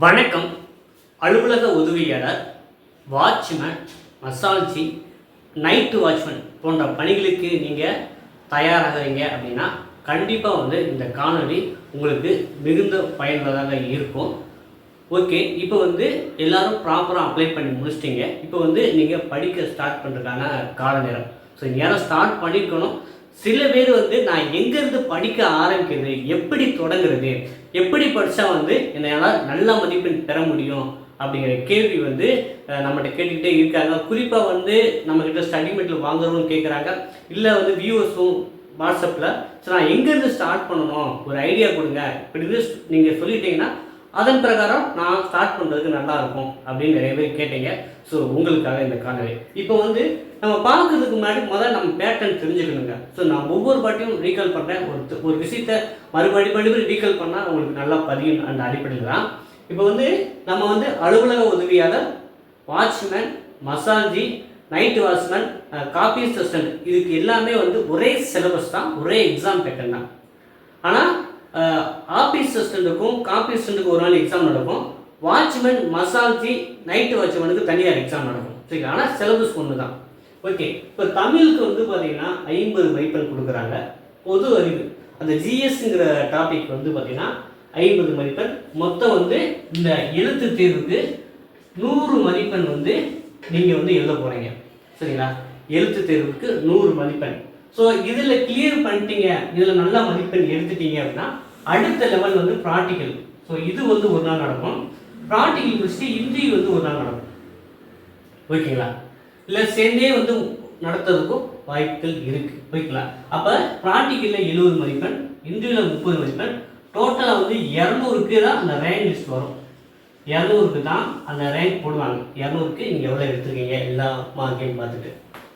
வணக்கம். அலுவலக உதவியாளர், வாட்ச்மேன், மசால்ஜி, நைட்டு வாட்ச்மேன் போன்ற பணிகளுக்கு நீங்கள் தயாராகிறீங்க அப்படின்னா கண்டிப்பாக இந்த காணொளி உங்களுக்கு மிகுந்த பயனுள்ளதாக இருக்கும். ஓகே, இப்போ எல்லோரும் ப்ராப்பராக அப்ளை பண்ணி முடிச்சிட்டிங்க. இப்போ நீங்கள் படிக்க ஸ்டார்ட் பண்ணுறதுக்கான கால நேரம். ஸோ நேரம் ஸ்டார்ட் பண்ணியிருக்கணும். சில பேர் நான் எங்கேருந்து படிக்க ஆரம்பிக்கிறது, எப்படி தொடங்குறது, எப்படி படித்தா என்னால் நல்ல மதிப்பெண் பெற முடியும் அப்படிங்கிற கேள்வி நம்மகிட்ட கேட்டுக்கிட்டே இருக்காங்க. குறிப்பாக நம்மக்கிட்ட ஸ்டடி மெட்டீரியல் வாங்குறோம்னு கேட்குறாங்க. இல்லை வியூவர்ஸும் வாட்ஸ்அப்பில் ஸோ நான் எங்கேருந்து ஸ்டார்ட் பண்ணணும், ஒரு ஐடியா கொடுங்க, இப்படி நீங்கள் சொல்லிட்டீங்கன்னா அதன் பிரகாரம் நான் ஸ்டார்ட் பண்ணுறதுக்கு நல்லாயிருக்கும் அப்படின்னு நிறைய பேர் கேட்டீங்க. ஸோ உங்களுக்காக இந்த காணொளி. இப்போ நம்ம பார்க்கறதுக்கு முன்னாடி முதல்ல நம்ம பேட்டர்ன் தெரிஞ்சுக்கணுங்க. ஸோ நான் ஒவ்வொரு பாட்டியும் ரீகால் பண்ணுறேன். ஒரு விஷயத்தை மறுபடி ரீகால் பண்ணால் உங்களுக்கு நல்லா பதியும் அந்த அடிப்படையில் தான். இப்போ நம்ம அலுவலக உதவியாளர், வாட்ச்மேன், மசால்ஜி, நைட்டு வாட்ச்மேன், காப்பி அசிஸ்டன்ட் இதுக்கு எல்லாமே ஒரே சிலபஸ் தான், ஒரே எக்ஸாம் பேட்டர்ன் தான். ஆனால் ஆஃபீஸ் அசிஸ்டண்ட்டுக்கும் காப்பி அசிஸ்டண்ட்டுக்கும் ஒரு நாள் எக்ஸாம் நடக்கும். வாட்ச்மேன், மசால்ஜி, நைட்டு வாட்ச்மேனுக்கு தனியார் எக்ஸாம் நடக்கும். சரிங்களா? ஆனால் சிலபஸ் ஒன்று தான். ஓகே, இப்போ தமிழுக்கு பார்த்தீங்கன்னா 50 மதிப்பெண் கொடுக்குறாங்க. பொது அறிவு அந்த ஜிஎஸ்ங்கிற டாபிக் பார்த்தீங்கன்னா 50 மதிப்பெண். மொத்தம் இந்த எழுத்து தேர்வுக்கு 100 மதிப்பெண் நீங்கள் எழுத போகிறீங்க. சரிங்களா? எழுத்து தேர்வுக்கு 100 மதிப்பெண். ஸோ இதில் கிளியர் பண்ணிட்டீங்க, இதில் நல்ல மதிப்பெண் எடுத்துட்டீங்க அப்படின்னா அடுத்த லெவல் ப்ராக்டிக்கல். ஸோ இது ஒரு நாள் நடக்கும். ப்ராக்டிக்கல் முடிச்சுட்டு இன்டர்வியூ ஒரு நாள் நடக்கும். ஓகேங்களா? இல்லை சேர்ந்தே நடத்துறதுக்கும் வாய்ப்புகள் இருக்குது. ஓகேங்களா? அப்போ ப்ராக்டிக்கலில் 70 மதிப்பெண், இன்டர்வியூவில் 30 மதிப்பெண், டோட்டலாக 200க்கு தான் அந்த ரேங்க் லிஸ்ட் வரும். 200க்கு தான் அந்த ரேங்க் போடுவாங்க. 200க்கு நீங்கள் எவ்வளோ எடுத்துருக்கீங்க எல்லா மார்க்கையும் பார்த்துட்டு.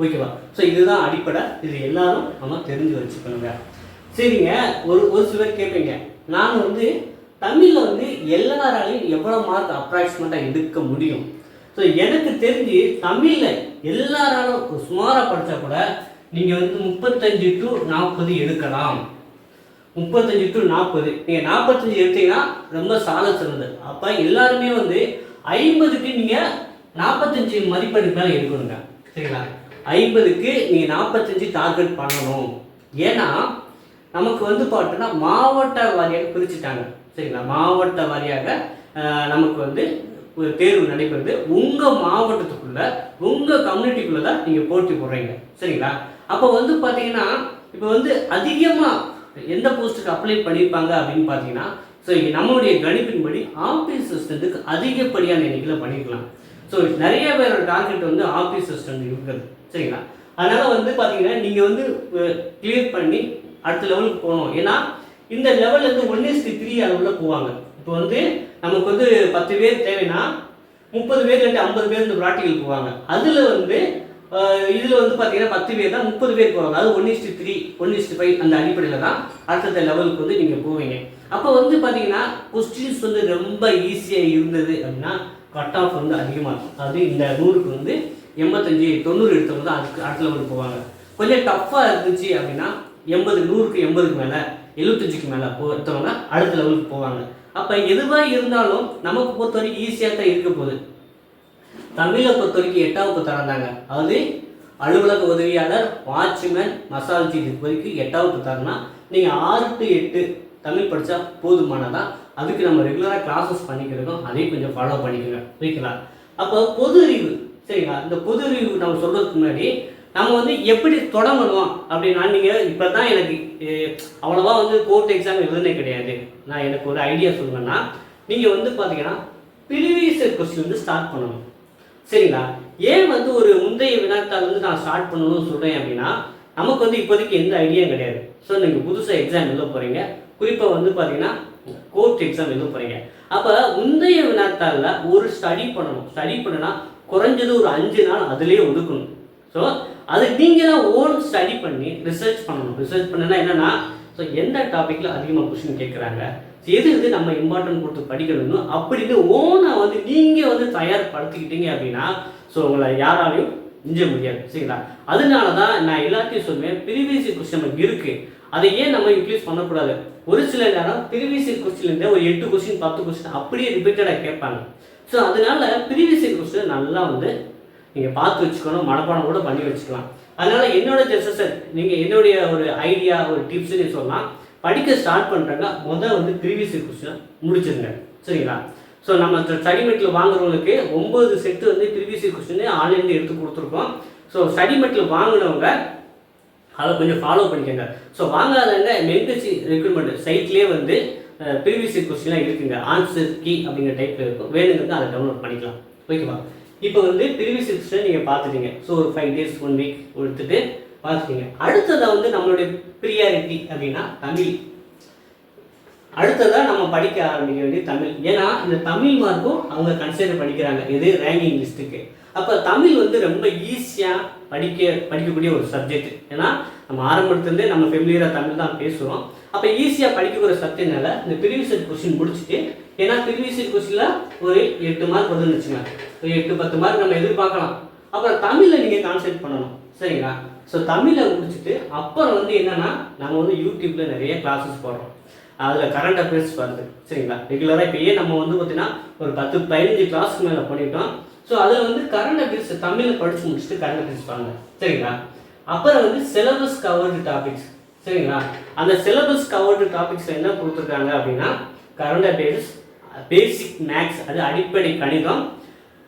ஓகேவா? ஸோ இதுதான் அடிப்படை. இது எல்லாரும் நம்ம தெரிஞ்சு வச்சுக்கணுங்க. சரிங்க, ஒரு சிலர் கேட்பீங்க, நான் தமிழில் எல்லாராலையும் எவ்வளோ மார்க் அப்ராக்சிமேட்டாக எடுக்க முடியும்? ஸோ எனக்கு தெரிஞ்சு தமிழில் எல்லாராலும் சுமாராக படித்தா கூட நீங்கள் 35 to 40 எடுக்கலாம். 35 to 40 நீங்கள் 45 எடுத்தீங்கன்னா ரொம்ப சால சிறந்தது. அப்போ எல்லாருமே 50க்கு நீங்கள் 45 மதிப்பெண்ணுக்கு மேலே எடுக்கணுங்க. சரிங்களா? 50க்கு நீங்கள் 45 டார்கெட் பண்ணணும். ஏன்னா நமக்கு பார்த்தோன்னா மாவட்ட வாரியாக பிரிச்சுட்டாங்க. சரிங்களா? மாவட்ட வாரியாக நமக்கு ஒரு தேர்வு நடைபெறுது. உங்கள் மாவட்டத்துக்குள்ளே உங்கள் கம்யூனிட்டிக்குள்ளே தான் நீங்கள் போட்டி போடுறீங்க. சரிங்களா? அப்போ பார்த்தீங்கன்னா இப்போ அதிகமாக எந்த போஸ்ட்டுக்கு அப்ளை பண்ணியிருப்பாங்க அப்படின்னு பார்த்தீங்கன்னா, ஸோ நம்மளுடைய கணிப்பின்படி ஆஃபீஸ் அசிஸ்டண்ட்டுக்கு அதிகப்படியான எண்ணிக்கையில் பண்ணியிருக்கலாம். ஸோ நிறைய பேரோட டார்கெட் ஆஃபீஸ் அசிஸ்டண்ட் இருக்குது. சரிங்களா? அதனால் பார்த்தீங்கன்னா நீங்கள் கிளியர் பண்ணி அடுத்த லெவலுக்கு போகணும். ஏன்னா இந்த லெவல் 1:3 அளவில் போவாங்க. இப்போ நமக்கு 10 பேர் தேவைன்னா 30 பேர் இல்லாட்டி 50 பேர் ப்ராக்டிக்கல் போவாங்க. அதில் இதில் பார்த்தீங்கன்னா 10 பேர் தான் 30 பேர் போவாங்க. அது 1:3 1:5 அந்த அடிப்படையில் தான் அடுத்த லெவலுக்கு நீங்கள் போவீங்க. அப்போ பார்த்தீங்கன்னா கொஸ்டின்ஸ் ரொம்ப ஈஸியாக இருந்தது அப்படின்னா கட் ஆஃப் அதிகமாக இருக்கும். அதாவது இந்த 100க்கு 85 90 எடுத்தவங்க தான் அதுக்கு அடுத்த லெவலுக்கு போவாங்க. கொஞ்சம் டஃப்பாக இருந்துச்சு அப்படின்னா 80 100க்கு 80க்கு மேலே 75க்கு மேலே எடுத்தவங்க அடுத்த லெவலுக்கு போவாங்க. அப்போ எதுவாக இருந்தாலும் நமக்கு பொறுத்த வரைக்கும் ஈஸியாக தான் இருக்க போகுது. தமிழை பொறுத்த வரைக்கும் 8வது தரந்தாங்க. அதாவது அலுவலக உதவியாளர், வாட்ச்மேன், மசால்ஜி இதுக்கு வரைக்கும் 8வது தரனா நீங்கள் 6 to 8 தமிழ் படித்தா போதுமானதான். அதுக்கு நம்ம ரெகுலராக கிளாஸஸ் பண்ணிக்கிறோம். அதையும் கொஞ்சம் ஃபாலோ பண்ணிக்கோங்க. ஓகேங்களா? அப்போ பொது அறிவு. சரிங்களா? இந்த பொது அறிவு நம்ம சொல்கிறதுக்கு முன்னாடி நம்ம எப்படி தொடங்கணும் அப்படின்னா, நீங்கள் இப்போ தான் எனக்கு அவ்வளோவா கோர்ட் எக்ஸாம் எழுதுனே கிடையாது, நான் எனக்கு ஒரு ஐடியா சொல்லுங்கன்னா நீங்கள் பார்த்தீங்கன்னா ப்ரீவியஸ் கொஸ்டின் ஸ்டார்ட் பண்ணணும். சரிங்களா? ஏன் ஒரு முந்தைய வினாத்தால் நான் ஸ்டார்ட் பண்ணணும்னு சொல்கிறேன் அப்படின்னா, நமக்கு இப்போதைக்கு எந்த ஐடியாவும் கிடையாது. ஸோ நீங்கள் புதுசாக எக்ஸாம் எழுத போகிறீங்க. குறிப்பாக பார்த்தீங்கன்னா கோர்ட் எக்ஸாம் எழுத போகிறீங்க. அப்போ முந்தைய வினாத்தாளில் ஒரு ஸ்டடி பண்ணணும். ஸ்டடி பண்ணுன்னா குறைஞ்சது ஒரு 5 நாள் அதிலே ஒதுக்கணும். ஸோ அது நீங்கள் தான் ஓன் ஸ்டடி பண்ணி ரிசர்ச் பண்ணணும். ரிசர்ச் பண்ணுன்னா என்னென்னா, ஸோ எந்த டாப்பிக்கில் அதிகமாக கொஸ்டின் கேட்குறாங்க, எது நம்ம இம்பார்ட்டன்ட் கொடுத்து படிக்கணும்னு அப்படின்னு ஓனாக நீங்கள் தயார்படுத்திக்கிட்டீங்க அப்படின்னா ஸோ உங்களை யாராலையும் மிஞ்ச முடியாது. சரிங்களா? அதனால தான் நான் எல்லாத்தையும் சொல்லுவேன், ப்ரீவியஸ் கொஸ்டின் நமக்கு இருக்குது, அதை ஏன் நம்ம யூட்டிலைஸ் பண்ணக்கூடாது? ஒரு சில நேரம் ப்ரீவியஸ் இயர் கொஸ்டின்லேருந்து ஒரு 8 கொஸ்டின் 10 கொஸ்டின் அப்படியே ரிப்பீட்டடாக கேட்பாங்க. ஸோ அதனால ப்ரீவியஸ் இயர் கொஸ்டின் நல்லா வந்து நீங்கள் பார்த்து வச்சுக்கணும், மனப்பாடம் கூட பண்ணி வச்சுக்கலாம். அதனால் என்னோட சஜஷன், நீங்கள் என்னுடைய ஒரு ஐடியா ஒரு டிப்ஸ்ன்னு சொல்லலாம், படிக்க ஸ்டார்ட் பண்ணுறாங்க முதல் வந்து ப்ரீவியஸ் இயர் கொஸ்டினை முடிச்சிருங்க. சரிங்களா? ஸோ நம்ம ஸ்டடிமெட்டில் வாங்குறவங்களுக்கு 9 செட்டு வந்து ப்ரீவியஸ் இயர் கொஸ்டின் ஆன்லைனில் எடுத்து கொடுத்துருக்கோம். ஸோ ஸ்டடிமெட்டில் வாங்கினவங்க அதை கொஞ்சம் ஃபாலோ பண்ணிக்கோங்க. ஸோ வாங்காதவங்க மென்டசி ரெக்ரூட்மெண்ட் சைட்லேயே வந்து ப்ரீவியஸ் இயர் கொஸ்டின்லாம் இருக்குங்க, ஆன்சர் கீ அப்படிங்கிற டைப்பில் இருக்கும், வேணுங்கிறது அதை டவுன்லோட் பண்ணிக்கலாம். ஓகேவா? இப்போ வந்து ப்ரீவியஸ் இயர் கொஸ்டின் நீங்கள் பார்த்துட்டீங்க. ஸோ ஒரு 5 days 1 week எடுத்துகிட்டு பார்த்துட்டீங்க. அடுத்ததாக வந்து நம்மளுடைய ப்ரியாரிட்டி அப்படின்னா தமிழ். அடுத்ததாக நம்ம படிக்க ஆரம்பிக்க வேண்டிய தமிழ். ஏன்னா இந்த தமிழ் மார்க்கும் அவங்க கன்சிடர் பண்ணிக்கிறாங்க இது ரேங்கிங் லிஸ்ட்டுக்கு. அப்போ தமிழ் வந்து ரொம்ப ஈஸியாக படிக்கக்கூடிய ஒரு சப்ஜெக்ட். ஏன்னா நம்ம ஆரம்பத்துலேருந்தே நம்ம ஃபெமிலியராக தமிழ் தான் பேசுகிறோம். அப்போ ஈஸியாக படிக்கக்கூடிய சப்ஜெக்ட்னால இந்த ப்ரீவியஸ் இயர் கொஸ்டின் முடிச்சுட்டு, ஏன்னா ப்ரீவியஸ் இயர் கொஸ்டினில் ஒரு 8 மார்க் வருதுன்னு வச்சுக்கோங்க, ஒரு 8-10 மார்க் நம்ம எதிர்பார்க்கலாம். அப்புறம் தமிழில் நீங்கள் கான்சென்ட்ரேட் பண்ணணும். சரிங்களா? ஸோ தமிழை முடிச்சுட்டு அப்புறம் வந்து என்னென்னா நம்ம வந்து யூடியூப்பில் நிறைய கிளாஸஸ் போடுறோம், அதில் கரண்ட் அஃபேர்ஸ் வருது. சரிங்களா? ரெகுலராக இப்போயே நம்ம வந்து பார்த்தீங்கன்னா ஒரு 10-15 கிளாஸ்க்கு மேலே பண்ணிட்டோம். ஸோ அதில் வந்து கரண்ட் அஃபேர்ஸ் தமிழில் படித்து முடிச்சுட்டு கரண்ட் அஃபேர்ஸ் பாருங்க. சரிங்களா? அப்புறம் வந்து சிலபஸ் கவர்டு டாபிக்ஸ். சரிங்களா? அந்த சிலபஸ் கவர்டு டாபிக்ஸ் என்ன கொடுத்துருக்காங்க அப்படின்னா கரண்ட் அஃபேர்ஸ், பேசிக் மேக்ஸ், அது அடிப்படை கணிதம்,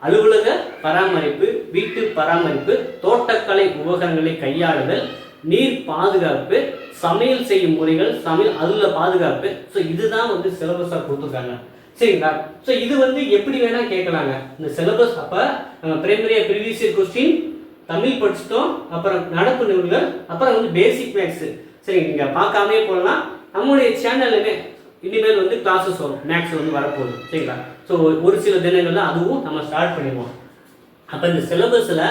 அலுவலக பராமரிப்பு, வீட்டு பராமரிப்பு, தோட்டக்கலை உபகரணங்களை கையாளுதல், நீர் பாதுகாப்பு, சமையல் செய்யும் முறைகள், சமையல் அதில் பாதுகாப்பு. ஸோ இதுதான் வந்து சிலபஸாக கொடுத்துருக்காங்க. சரிங்களா? ஸோ இது வந்து எப்படி வேணால் கேட்கலாங்க இந்த சிலபஸ். அப்போ நம்ம பிரைமரியாக ப்ரீவியஸ் இயர் கொஸ்டின் தமிழ் படிச்சிட்டோம், அப்புறம் நடப்பு நிகழ்வுகள், அப்புறம் வந்து பேசிக் மேக்ஸு. சரி, நீங்கள் பார்க்காமே போகலாம். நம்மளுடைய சேனல்லுமே இனிமேல் வந்து கிளாஸஸ் வரும், மேக்ஸ் வந்து வரப்போகுது. சரிங்களா? ஸோ ஒரு சில தினங்களில் அதுவும் நம்ம ஸ்டார்ட் பண்ணிடுவோம். அப்போ இந்த சிலபஸில்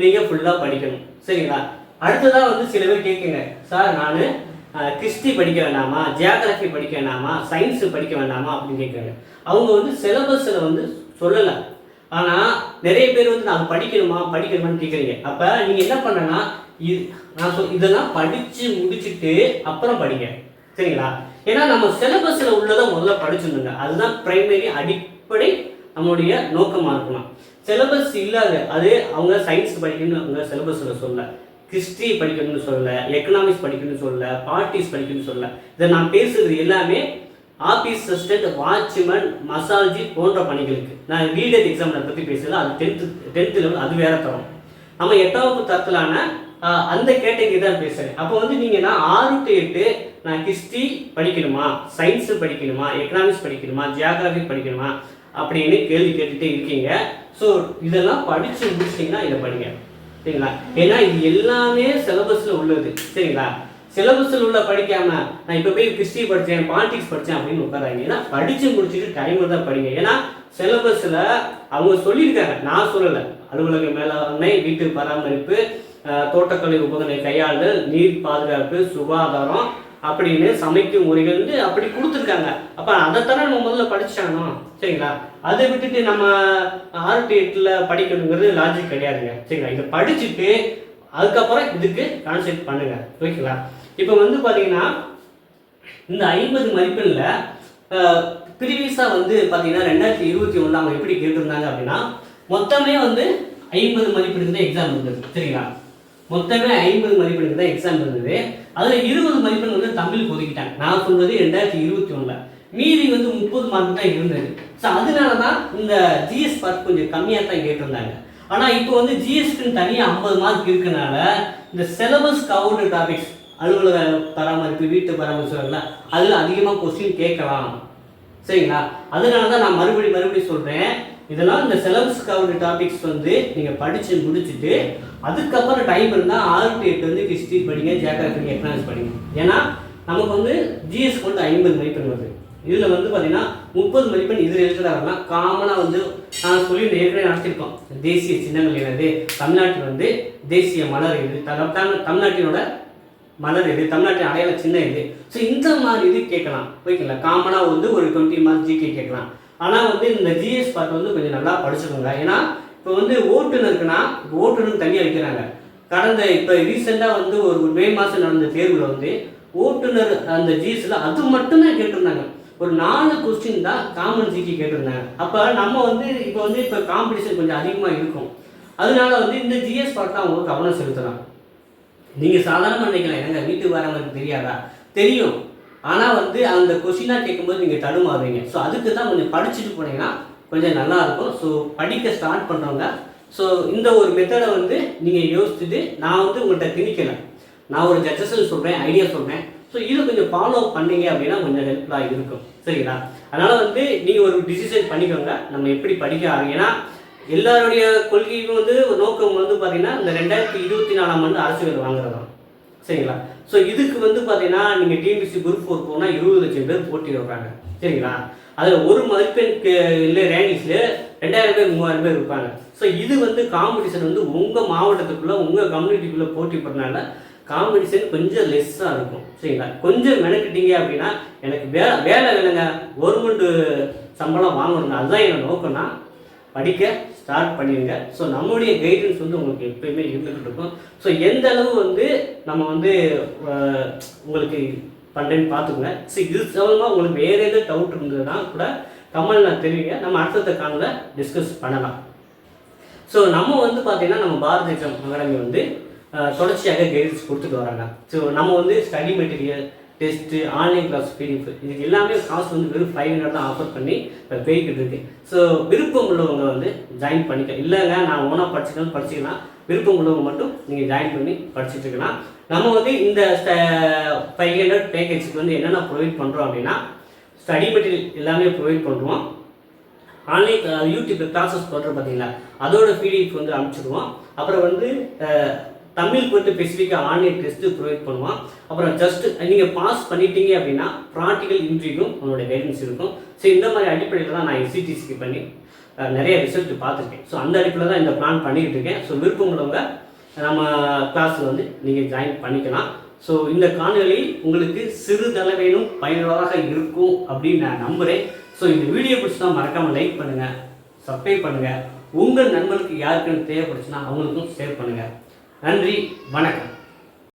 நீங்கள் ஃபுல்லாக படிக்கணும். சரிங்களா? அடுத்ததாக வந்து சில பேர் கேட்குங்க, சார் நான் ஹிஸ்ட்ரி படிக்க வேண்டாமா, ஜியாகிரஃபி படிக்க வேண்டாமா, சயின்ஸு படிக்க வேண்டாமா அப்படின்னு கேட்குறாங்க. அவங்க வந்து சிலபஸில் வந்து சொல்லலை, ஆனால் நிறைய பேர் வந்து நான் படிக்கணுமான்னு கேட்குறீங்க. அப்போ நீங்கள் என்ன பண்ணனா இதெல்லாம் படித்து முடிச்சுட்டு அப்புறம் படிங்க. சரிங்களா? ஏன்னா நம்ம சிலபஸில் உள்ளதை முதல்ல படிச்சுருந்துங்க, அதுதான் பிரைமரி அடிப்படை நம்மளுடைய நோக்கமாக இருக்கணும். சிலபஸ் இல்லாத அது அவங்க சயின்ஸ் படிக்கணும்னு அவங்க சிலபஸில் சொல்ல, ஹிஸ்ட்ரி படிக்கணும்னு சொல்லலை, எக்கனாமிக்ஸ் படிக்கணும்னு சொல்லலை, பாலிட்டிக்ஸ் படிக்கணும்னு சொல்லலை. இதை நான் பேசுகிறது எல்லாமே ஆஃபீஸ் அசிஸ்டன்ட், வாட்ச்மேன், மசால்ஜி போன்ற பணிகளுக்கு. நான் ரீடர் எக்ஸாமில் பற்றி பேசுகிறது அது 10th லெவல், அது வேற தரும். நம்ம 8வது தரத்திலான அந்த கேட்டகரி தான் பேசுகிறேன். அப்போ வந்து நீங்கள் நான் 6 to 8 நான் ஹிஸ்ட்ரி படிக்கணுமா, சயின்ஸு படிக்கணுமா, எக்கனாமிக்ஸ் படிக்கணுமா, ஜியாகிரஃபி படிக்கணுமா அப்படின்னு கேள்வி கேட்டுகிட்டே இருக்கீங்க. ஸோ இதெல்லாம் படித்து முடிச்சிட்டிங்கன்னா இதை படிங்க. சரிங்களா? ஏன்னா இது எல்லாமே சிலபஸில் உள்ளது. சரிங்களா? சிலபஸில் உள்ள படிக்காமல் நான் இப்போ போய் ஹிஸ்ட்ரி படித்தேன், பாலிட்டிக்ஸ் படித்தேன் அப்படின்னு உட்காராங்க. ஏன்னா படித்து முடிச்சுட்டு டைமில் தான் படிங்க. ஏன்னா சிலபஸில் அவங்க சொல்லியிருக்காங்க, நான் சொல்லலை. அலுவலக மேலாண்மை, வீட்டு பராமரிப்பு, தோட்டக்கலை உபகரணை கையாளுதல், நீர் பாதுகாப்பு, சுகாதாரம் அப்படின்னு சமைக்கும் முறைகள் வந்து அப்படி கொடுத்துருக்காங்க. அப்போ அதைத்தானே நம்ம முதல்ல படிச்சானோம். சரிங்களா? அதை விட்டுட்டு நம்ம 6 to 8 படிக்கணுங்கிறது லாஜிக் கிடையாதுங்க. சரிங்களா? இதை படிச்சுட்டு அதுக்கப்புறம் இதுக்கு கான்சென்ட்ரேட் பண்ணுங்க. ஓகேங்களா? இப்போ வந்து பார்த்தீங்கன்னா இந்த 50 மதிப்பெண்ணில் ப்ரீவியஸாக வந்து பார்த்தீங்கன்னா 2021 அவங்க எப்படி கேட்டிருந்தாங்க அப்படின்னா மொத்தமே வந்து 50 மதிப்பெண்ணுக்கு தான் எக்ஸாம் இருந்தது. சரிங்களா? மொத்தமே 50 மதிப்பெண்ணுக்கு தான் எக்ஸாம் இருந்தது. அதில் 20 மதிப்பெண் வந்து தமிழ் ஒதுக்கிட்டாங்க. நான் சொல்வது 2021. மீதி வந்து 30 மார்க் தான் இருந்தது. ஸோ அதனால தான் இந்த ஜிஎஸ் பார்ட் கொஞ்சம் கம்மியாக தான் கேட்டிருந்தாங்க. ஆனால் இப்போ வந்து ஜிஎஸ்க்குன்னு தனியாக 50 மார்க் இருக்கனால இந்த சிலபஸ் கவர்டு டாபிக்ஸ், அலுவலக பராமரிப்பு, வீட்டு பராமரிப்பு, அதில் அதிகமாக கொஸ்டின் கேட்கலாம். சரிங்களா? அதனால தான் நான் மறுபடியும் சொல்கிறேன், இதெல்லாம் இந்த சிலபஸ் கவர்டு டாபிக்ஸ் வந்து நீங்கள் படித்து முடிச்சுட்டு அதுக்கப்புறம் டைம் இருந்தால் 6 to 8 வந்து ஹிஸ்ட்ரி படிங்க, ஜியாகிரஃபி, எக்கனாமிக்ஸ் படிங்க. ஏன்னா நமக்கு வந்து ஜிஎஸ் வந்து 50 மதிப்பெண் வருது. இதில் வந்து பார்த்தீங்கன்னா 30 மதிப்பெண் இதில் இருக்கிறாங்கன்னா காமனாக வந்து நான் சொல்லி ஏற்கனவே நடத்திருக்கோம். தேசிய சின்னங்கள் என்னது, தமிழ்நாட்டில் வந்து தேசிய மலர் எது, தமிழ்நாட்டினோட மலர் எது, தமிழ்நாட்டின் அடையாள சின்ன எது. ஸோ இந்த மாதிரி இது கேட்கலாம். ஓகேங்களா? காமனாக வந்து ஒரு 20 மார்க் ஜிகே கேட்கலாம். ஆனால் வந்து இந்த ஜிஎஸ் பார்ட் வந்து கொஞ்சம் நல்லா படிச்சுக்கோங்க. ஏன்னா இப்போ வந்து ஓட்டுநருக்குன்னா ஓட்டுநர் தனியாக வைக்கிறாங்க. இப்போ ரீசெண்டாக வந்து ஒரு மே மாதம் நடந்த தேர்வில் வந்து ஓட்டுநர் அந்த ஜிஎஸ்ல அது மட்டும்தான் கேட்டிருந்தாங்க. ஒரு 4 கொஸ்டின் தான் காமன் ஜிகே கேட்டிருந்தாங்க. அப்போ நம்ம இப்போ காம்படிஷன் கொஞ்சம் அதிகமாக இருக்கும். அதனால இந்த ஜிஎஸ் பார்த்து அவங்க கவனம் செலுத்தலாம். நீங்கள் சாதாரணமாக நினைக்கலாம், எங்கள் வீட்டுக்கு வரவங்களுக்கு தெரியாதா? தெரியும். ஆனால் அந்த கொஸ்டினாக கேட்கும்போது நீங்கள் தடுமாறுவீங்க. ஸோ அதுக்கு தான் கொஞ்சம் படிச்சுட்டு போனீங்கன்னா கொஞ்சம் நல்லாயிருக்கும். ஸோ படிக்க ஸ்டார்ட் பண்ணுறவங்க ஸோ இந்த ஒரு மெத்தடை நீங்கள் யோசிச்சுட்டு நான் உங்கள்கிட்ட திணிக்கலை. நான் ஒரு ஜட்ஜஸில் சொல்கிறேன், ஐடியா சொல்கிறேன். ஸோ இதை கொஞ்சம் ஃபாலோ பண்ணீங்க அப்படின்னா கொஞ்சம் ஹெல்ப்ஃபுல்லாக இருக்கும். சரிங்களா? அதனால் நீங்கள் ஒரு டிசிஷன் பண்ணிக்கோங்க நம்ம எப்படி படிக்க ஆரம்பிங்க. ஏன்னா எல்லாருடைய கொள்கையும் ஒரு நோக்கம் பார்த்தீங்கன்னா இந்த 2024ஆம் ஆண்டு அரசு வேலை வாங்குறதா. சரிங்களா? ஸோ இதுக்கு பார்த்தீங்கன்னா நீங்கள் டிஎன்பிஎஸ்சி குரூப் 4 போனால் 20 லட்சம் பேர் போட்டி வருவாங்க. சரிங்களா? அதில் ஒரு மதிப்பெண்க்கு இல்லை ரேங்கிங்ஸில் 2000 பேர் 3000 பேர் இருப்பாங்க. ஸோ இது காம்படிஷன் உங்கள் மாவட்டத்துக்குள்ளே உங்கள் கம்யூனிட்டிக்குள்ளே போட்டி போடுறதுனால காம்படிஷன் கொஞ்சம் லெஸ்ஸாக இருக்கும். சரிங்களா? கொஞ்சம் மெனக்கிட்டீங்க அப்படின்னா எனக்கு வேலை வேலைங்க கவர்மெண்ட்டு சம்பளம் வாங்கணுங்க, அதுதான் என்னோட நோக்கம்னா படிக்க ஸ்டார்ட் பண்ணிடுங்க. ஸோ நம்மளுடைய கைடன்ஸ் உங்களுக்கு எப்பயுமே இருந்துகிட்டு இருக்கும். ஸோ எந்த அளவு நம்ம உங்களுக்கு பண்ணுறேன்னு பார்த்துக்கோங்க. ஸோ இது சம்பந்தமாக உங்களுக்கு வேறு எதாவது டவுட் இருந்ததுன்னா கூட கமெண்ட்ல தெரிவிங்க, நம்ம அடுத்த காலில் டிஸ்கஸ் பண்ணலாம். ஸோ நம்ம பார்த்தீங்கன்னா நம்ம பாரத் எக்ஸாம் அகாடமி தொடர்ச்சியாக கைடன்ஸ் கொடுத்துட்டு வராங்க. ஸோ நம்ம study material, test, online class, PDF இதுக்கு எல்லாமே காசு வெறும் 500 தான் ஆஃபர் பண்ணி இப்போ போய்கிட்டு இருக்கு. ஸோ விருப்பம் உள்ளவங்க ஜாயின் பண்ணிக்க. இல்லைங்க நான் ஓனாக படிச்சுக்கலாம், விருப்பம் உள்ளவங்க மட்டும் நீங்கள் ஜாயின் பண்ணி படிச்சுட்டு இருக்கலாம். நம்ம இந்த 500 பேக்கேஜுக்கு என்னென்ன ப்ரொவைட் பண்ணுறோம் அப்படின்னா ஸ்டடி மெட்டீரியல் எல்லாமே ப்ரொவைட் பண்ணுறோம். ஆன்லைன் யூடியூப் கிளாஸஸ் போடுற பார்த்தீங்களா, அதோட பிடிஎஃப் அனுப்பிச்சிடுவோம். அப்புறம் தமிழுக்கு ஸ்பெசிஃபிக்காக ஆன்லைன் டெஸ்ட்டு ப்ரொவைட் பண்ணுவோம். அப்புறம் ஜஸ்ட் நீங்கள் பாஸ் பண்ணிட்டீங்க அப்படின்னா ப்ராக்டிக்கல் இன்டர்வியூக்கும் உங்களோட கைடன்ஸ் இருக்கும். ஸோ இந்த மாதிரி அடிப்படையில் தான் நான் எஸ்சிடிசிக்கு பண்ணி நிறைய ரிசல்ட் பார்த்துருக்கேன். ஸோ அந்த அடிப்படையில் தான் இந்த பிளான் பண்ணிக்கிட்டு இருக்கேன். ஸோ விருப்பம் உள்ளவங்க நம்ம கிளாஸில் நீங்கள் ஜாயின் பண்ணிக்கலாம். ஸோ இந்த காணொலி உங்களுக்கு சிறிதளவேனும் பயனுள்ளதாக இருக்கும் அப்படின்னு நான் நம்புகிறேன். ஸோ இந்த வீடியோ பிடிச்சா மறக்காமல் லைக் பண்ணுங்கள், சப்ஸ்கிரைப் பண்ணுங்கள். உங்கள் நண்பர்களுக்கு யாருக்குன்னு தேவைப்படுச்சுன்னா அவங்களுக்கும் ஷேர் பண்ணுங்கள். நன்றி, வணக்கம்.